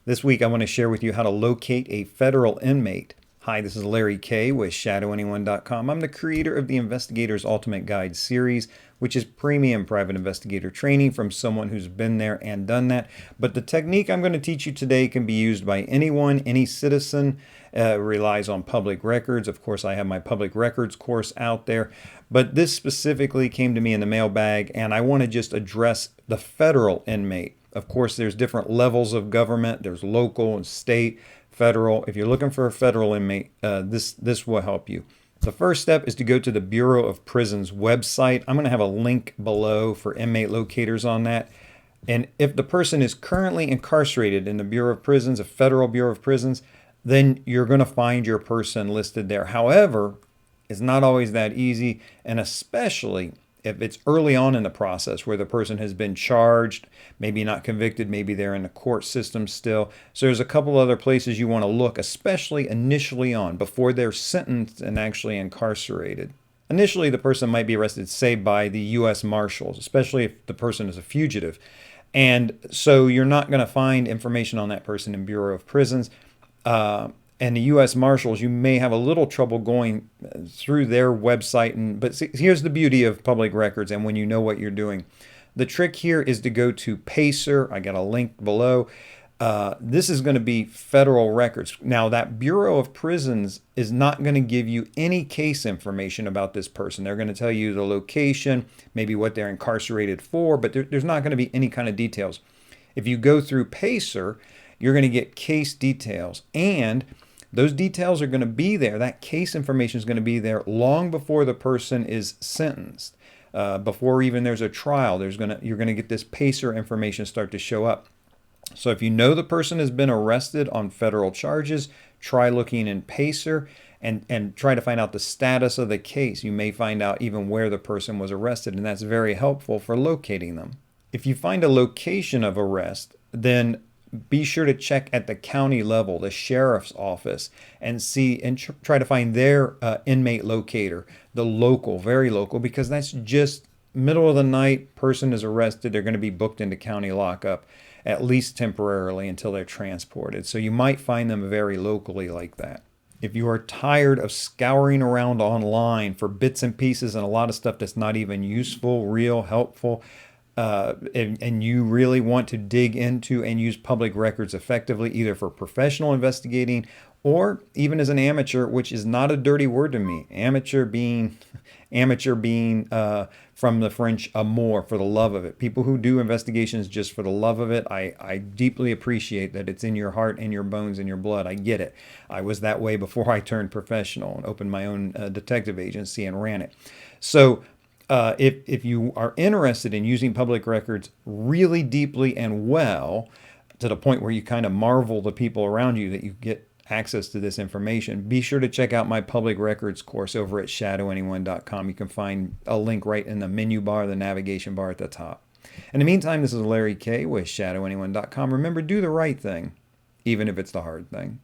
This week, I want to share with you how to locate a federal inmate. Hi, this is Larry Kaye with ShadowAnyone.com. I'm the creator of the Investigator's Ultimate Guide series, which is premium private investigator training from someone who's been there and done that. But the technique I'm going to teach you today can be used by anyone, any citizen. Relies on public records. Of course, I have my public records course out there, but this specifically came to me in the mailbag, and I want to just address the federal inmate. Of course, there's different levels of government. There's local and state, federal. If you're looking for a federal inmate, this will help you. The first step is to go to the Bureau of Prisons website. I'm going to have a link below for inmate locators on that. And if the person is currently incarcerated in the Bureau of Prisons, a federal Bureau of Prisons, then you're going to find your person listed there. However, it's not always that easy, and especially if it's early on in the process where the person has been charged, maybe not convicted, maybe they're in the court system still. So there's a couple other places you want to look, especially initially on, before they're sentenced and actually incarcerated. Initially, the person might be arrested, say, by the U.S. Marshals, especially if the person is a fugitive. And so you're not going to find information on that person in Bureau of Prisons. And the U.S. Marshals, you may have a little trouble going through their website. But see, here's the beauty of public records and when you know what you're doing. The trick here is to go to PACER. I got a link below. This is going to be federal records. Now, that Bureau of Prisons is not going to give you any case information about this person. They're going to tell you the location, maybe what they're incarcerated for, but there's not going to be any kind of details. If you go through PACER, you're going to get case details, and those details are going to be there. That case information is going to be there long before the person is sentenced. Before even there's a trial, you're going to get this PACER information start to show up. So if you know the person has been arrested on federal charges, try looking in PACER and try to find out the status of the case. You may find out even where the person was arrested, and that's very helpful for locating them. If you find a location of arrest, then be sure to check at the county level, the sheriff's office, and see and try to find their inmate locator, the local, very local, because that's just middle of the night, person is arrested, they're going to be booked into county lockup, at least temporarily until they're transported. So you might find them very locally like that. If you are tired of scouring around online for bits and pieces and a lot of stuff that's not even useful, real, helpful, and you really want to dig into and use public records effectively, either for professional investigating or even as an amateur, which is not a dirty word to me. Amateur being from the French amour, for the love of it. People who do investigations just for the love of it, I deeply appreciate that it's in your heart, in your bones, in your blood. I get it. I was that way before I turned professional and opened my own detective agency and ran it. So if you are interested in using public records really deeply and well, to the point where you kind of marvel the people around you that you get access to this information, be sure to check out my public records course over at ShadowAnyone.com. You can find a link right in the menu bar, the navigation bar at the top. In the meantime, this is Larry Kaye with ShadowAnyone.com. Remember, do the right thing, even if it's the hard thing.